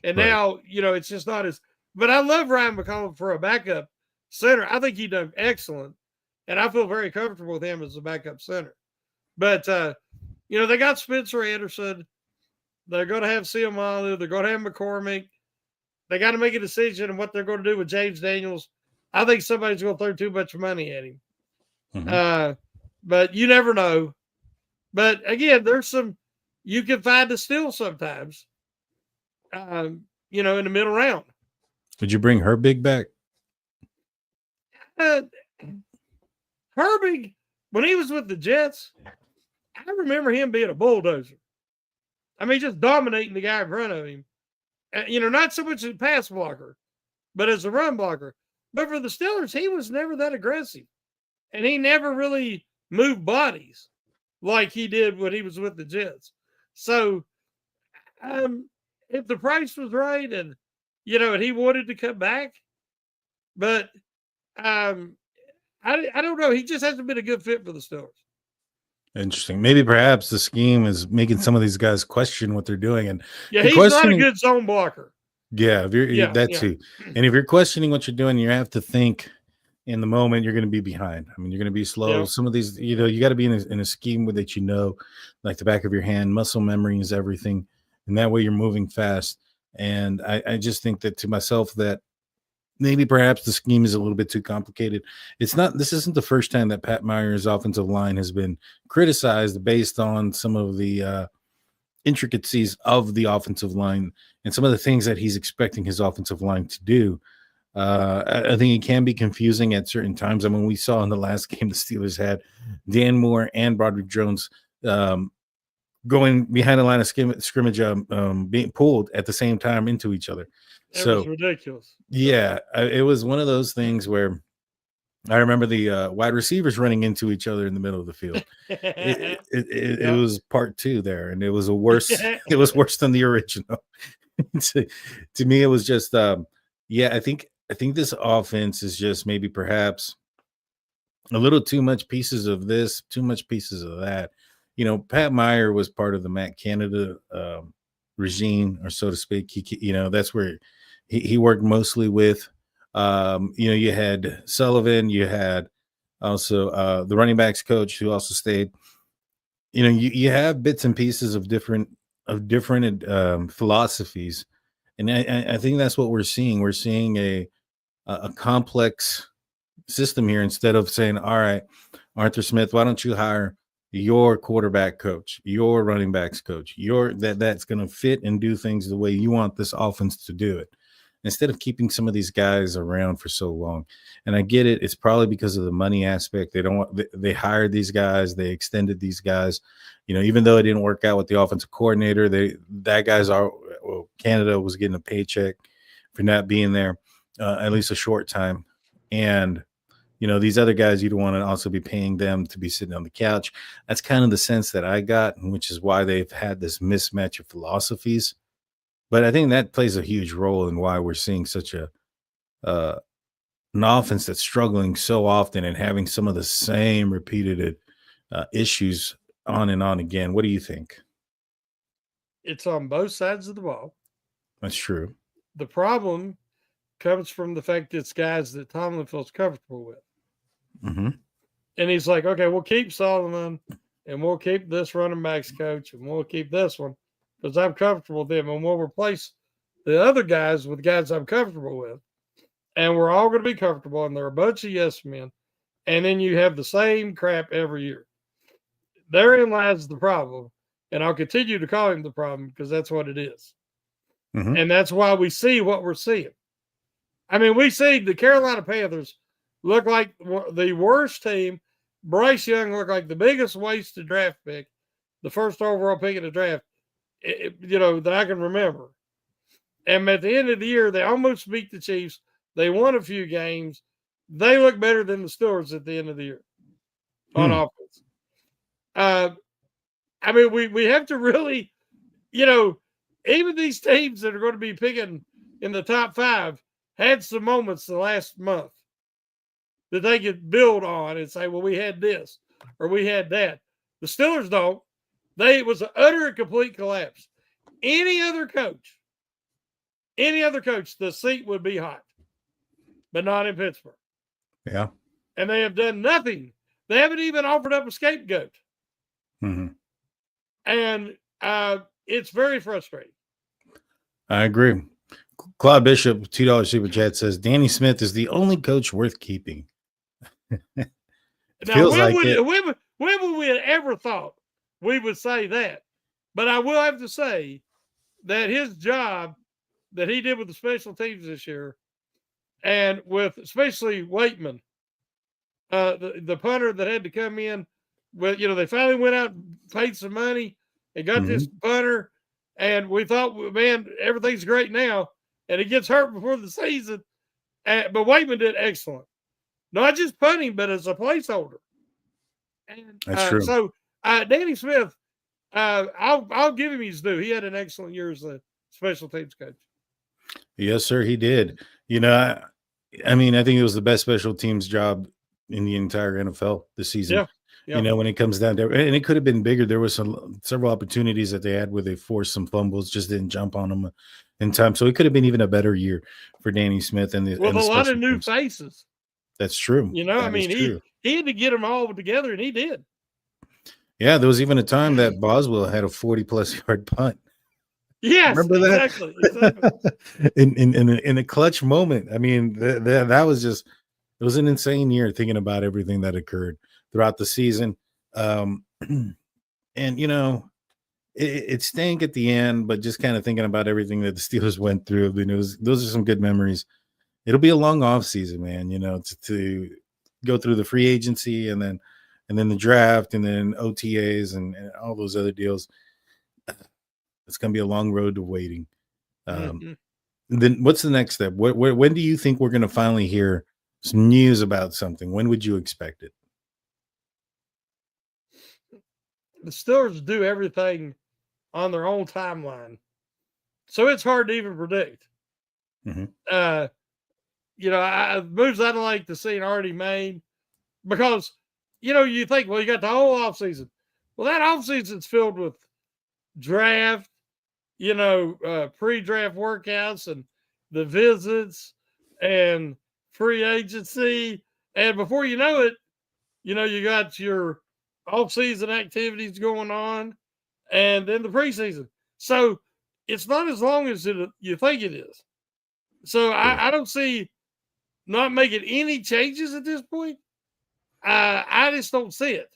And Right. now, it's just not as, but I love Ryan McCollum for a backup center. I think he done excellent. And I feel very comfortable with him as a backup center. But, they got Spencer Anderson. They're going to have Siamalu. They're going to have McCormick. They got to make a decision on what they're going to do with James Daniels. I think somebody's going to throw too much money at him. Mhm. But you never know. But again, there's some you can find a steal sometimes. In the middle round. Would you bring her big back? Uh, Herbig, when he was with the Jets, I remember him being a bulldozer. I mean, just dominating the guy in front of him. Not so much as a pass blocker, but as a run blocker. But for the Steelers, he was never that aggressive. And he never really moved bodies like he did when he was with the Jets. So, if the price was right and, and he wanted to come back, but I don't know. He just hasn't been a good fit for the Steelers. Interesting. Maybe perhaps the scheme is making some of these guys question what they're doing, and Yeah, you're he's not a questioning. good zone blocker. Yeah, if you're Yeah, that yeah. too, and if you're questioning what you're doing, you have to think in the moment you're going to be behind. I mean, you're going to be slow. Yeah. Some of these, you got to be in a scheme with that like the back of your hand. Muscle memory is everything, and that way you're moving fast. And I just think that to myself that maybe perhaps the scheme is a little bit too complicated. This isn't the first time that Pat Meyer's offensive line has been criticized based on some of the intricacies of the offensive line and some of the things that he's expecting his offensive line to do. I think it can be confusing at certain times. I mean, we saw in the last game the Steelers had Dan Moore and Broderick Jones going behind the line of scrimmage, being pulled at the same time into each other. It was So ridiculous. yeah, it was one of those things where I remember the wide receivers running into each other in the middle of the field. It was part two there, and it was a worse. It was worse than the original. to me, it was just, yeah. I think this offense is just maybe perhaps a little too much pieces of this, too much pieces of that. Pat Meyer was part of the Matt Canada regime, or so to speak. That's where he worked mostly with. You had Sullivan, you had also the running backs coach who also stayed. You have bits and pieces of different philosophies, and I think that's what we're seeing. We're seeing a complex system here instead of saying, all right, Arthur Smith, why don't you hire your quarterback coach, your running backs coach, your that's going to fit and do things the way you want this offense to do it, instead of keeping some of these guys around for so long. And I get it, it's probably because of the money aspect. They don't want they hired these guys, they extended these guys, even though it didn't work out with the offensive coordinator, that guy's are well, Canada was getting a paycheck for not being there at least a short time. And these other guys, you don't want to also be paying them to be sitting on the couch. That's kind of the sense that I got, which is why they've had this mismatch of philosophies. But I think that plays a huge role in why we're seeing such uh, an offense that's struggling so often and having some of the same repeated issues on and on again. What do you think? It's on both sides of the ball. That's true. The problem comes from the fact it's guys that Tomlin feels comfortable with. Mm-hmm. And he's like, okay, we'll keep Solomon and we'll keep this running backs coach and we'll keep this one because I'm comfortable with them. And we'll replace the other guys with guys I'm comfortable with. And we're all going to be comfortable. And they're a bunch of yes men. And then you have the same crap every year. Therein lies the problem. And I'll continue to call him the problem because that's what it is. Mm-hmm. And that's why we see what we're seeing. I mean, we see the Carolina Panthers look like the worst team. Bryce Young looked like the biggest wasted draft pick, the first overall pick in the draft, that I can remember. And at the end of the year, they almost beat the Chiefs. They won a few games. They look better than the Steelers at the end of the year on offense. I mean, we have to really, even these teams that are going to be picking in the top 5 had some moments the last month that they could build on and say, well, we had this or we had that. The Steelers don't. It was an utter and complete collapse. Any other coach, the seat would be hot, but not in Pittsburgh. Yeah. And they have done nothing. They haven't even offered up a scapegoat. Mm-hmm. And it's very frustrating. I agree. Claude Bishop, $2 super chat says Danny Smith is the only coach worth keeping. Now, when would we have ever thought we would say that? But I will have to say that his job that he did with the special teams this year, and with especially Waitman, the punter that had to come in, they finally went out and paid some money and got this punter, and we thought, man, everything's great now, and he gets hurt before the season. But Waitman did excellent. Not just punting, but as a placeholder. And that's true. So Danny Smith, I'll give him his due. He had an excellent year as a special teams coach. Yes, sir, he did. I mean, I think it was the best special teams job in the entire NFL this season. Yeah. When it comes down to, and it could have been bigger. There was several opportunities that they had where they forced some fumbles, just didn't jump on them in time. So it could have been even a better year for Danny Smith and with a lot of new faces. That's true. I mean, he had to get them all together, and he did. Yeah, there was even a time that Boswell had a 40-plus yard punt. Yes, remember that? Exactly. in a clutch moment. I mean, that was just, it was an insane year thinking about everything that occurred throughout the season. And it stank at the end, but just kind of thinking about everything that the Steelers went through, those are some good memories. It'll be a long off season, man, to go through the free agency and then the draft and then OTAs and all those other deals. It's going to be a long road to waiting. Then what's the next step? When do you think we're going to finally hear some news about something? When would you expect it? The Steelers do everything on their own timeline, so it's hard to even predict. Mm-hmm. Moves I don't like to see already made because, you think, well, you got the whole offseason. Well, that offseason's filled with draft, pre-draft workouts and the visits and free agency. And before you know it, You got your off-season activities going on, and then the preseason. So it's not as long as you think it is. So I don't see not making any changes at this point. I just don't see it.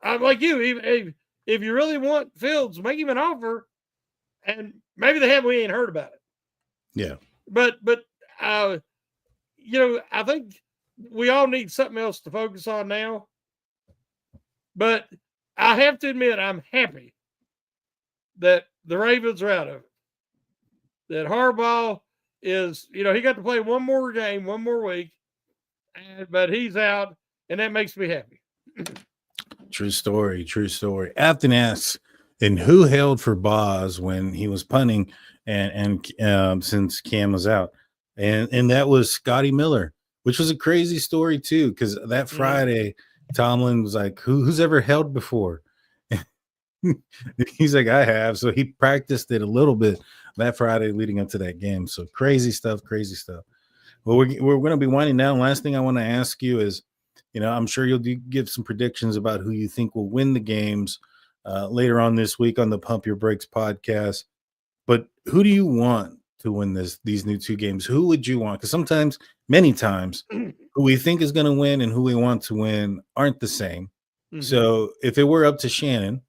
I'm like you. If you really want Fields, make him an offer, and maybe we ain't heard about it. Yeah. But I think we all need something else to focus on now. But I have to admit, I'm happy that the Ravens are out of it. That Harbaugh is, he got to play one more game, one more week, but he's out, and that makes me happy. True story. True story. Afton asks, and who held for Boz when he was punting and since Cam was out? And that was Scotty Miller, which was a crazy story too, because that Friday, Tomlin was like, who's ever held before? He's like, I have. So he practiced it a little bit that Friday leading up to that game. So crazy stuff. Well, we're going to be winding down. Last thing I want to ask you is, I'm sure you'll give some predictions about who you think will win the games later on this week on the Pump Your Brakes podcast. But who do you want to win these new two games? Who would you want? Because many times, who we think is going to win and who we want to win aren't the same. Mm-hmm. So if it were up to Shannon,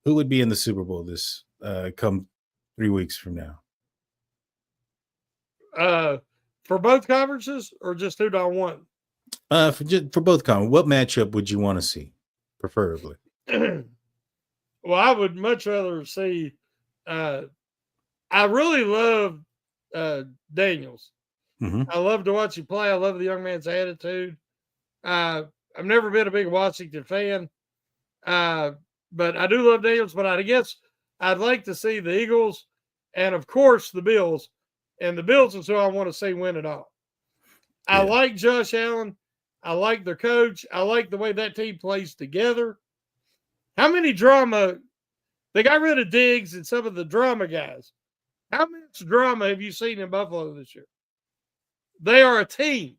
who would be in the Super Bowl this come 3 weeks from now? For both conferences, or just who do I want? For both conferences, what matchup would you want to see, preferably? Well, I would much rather see. I really love Daniels. Mm-hmm. I love to watch him play. I love the young man's attitude. I've never been a big Washington fan, but I do love Daniels. But I guess I'd like to see the Eagles and, of course, the Bills. And the Bills is who I want to see win it all. I like Josh Allen. I like their coach. I like the way that team plays together. How many drama? They got rid of Diggs and some of the drama guys. How much drama have you seen in Buffalo this year? They are a team.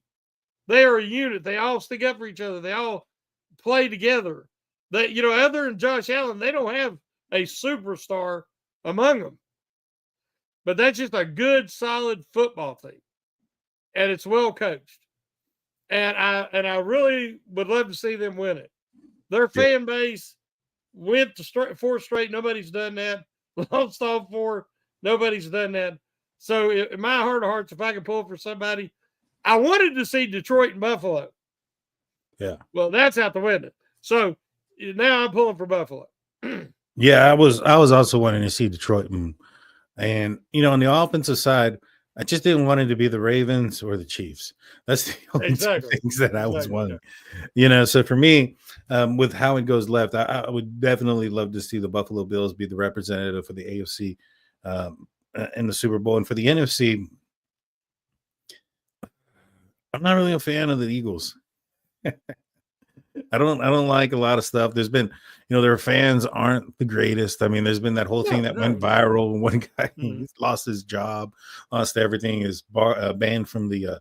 They are a unit. They all stick up for each other. They all play together. Other than Josh Allen, they don't have a superstar among them. But that's just a good, solid football team. And it's well coached. And I really would love to see them win it. Their fan base went to 4 straight. Nobody's done that. Lost all 4. Nobody's done that. So in my heart of hearts, if I could pull for somebody, I wanted to see Detroit and Buffalo. Yeah. Well, that's out the window. So now I'm pulling for Buffalo. Yeah, I was also wanting to see Detroit. And on the offensive side, I just didn't want it to be the Ravens or the Chiefs. That's the only two things that I was wanting. So for me, with how it goes left, I would definitely love to see the Buffalo Bills be the representative for the AFC in the Super Bowl. And for the NFC, I'm not really a fan of the Eagles. I don't like a lot of stuff. There's been, their fans aren't the greatest. I mean, there's been that whole thing that went viral. One guy lost his job, lost everything, is banned from the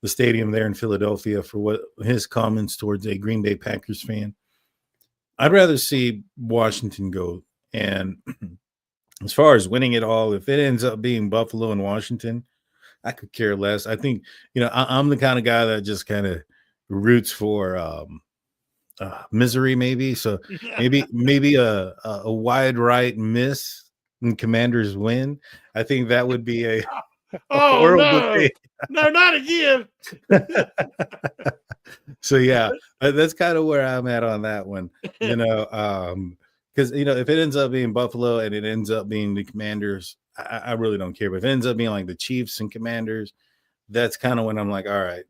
stadium there in Philadelphia for what his comments towards a Green Bay Packers fan. I'd rather see Washington go. And as far as winning it all, if it ends up being Buffalo and Washington, I could care less. I think, I'm the kind of guy that just kind of roots for misery, maybe. So maybe a wide right miss and Commanders win. I think that would be a horrible thing. No, not again. So that's kind of where I'm at on that one. Because if it ends up being Buffalo and it ends up being the Commanders, I really don't care. But if it ends up being like the Chiefs and Commanders, that's kind of when I'm like, all right,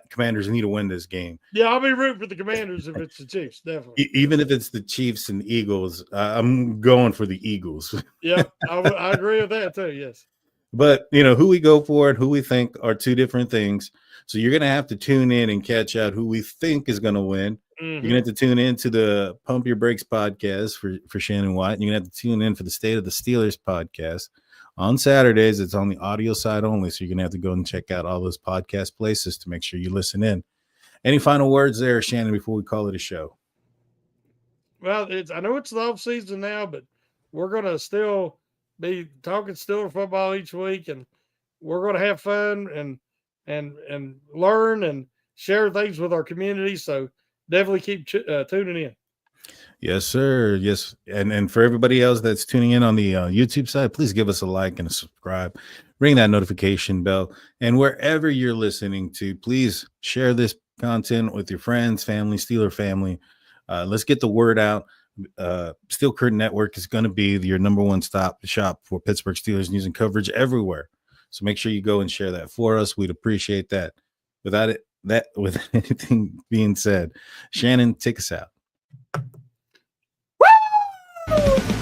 Commanders need to win this game. Yeah, I'll be rooting for the Commanders if it's the Chiefs, definitely. Even if it's the Chiefs and Eagles, I'm going for the Eagles. Yeah, I agree with that too, yes. But, who we go for and who we think are two different things. So you're going to have to tune in and catch out who we think is going to win. Mm-hmm. You're going to have to tune in to the Pump Your Brakes podcast for Shannon White. And you're going to have to tune in for the State of the Steelers podcast. On Saturdays, it's on the audio side only, so you're going to have to go and check out all those podcast places to make sure you listen in. Any final words there, Shannon, before we call it a show? Well, I know it's the off season now, but we're gonna still be talking Steeler football each week, and we're gonna have fun and learn and share things with our community. So definitely keep tuning in. Yes, sir. Yes, and for everybody else that's tuning in on the YouTube side, please give us a like and a subscribe. Ring that notification bell, and wherever you're listening to, please share this content with your friends, family, Steeler family. Let's get the word out. Steel Curtain Network is going to be your number one stop shop for Pittsburgh Steelers news and coverage everywhere. So make sure you go and share that for us. We'd appreciate that. With anything being said, Shannon, take us out. Woo!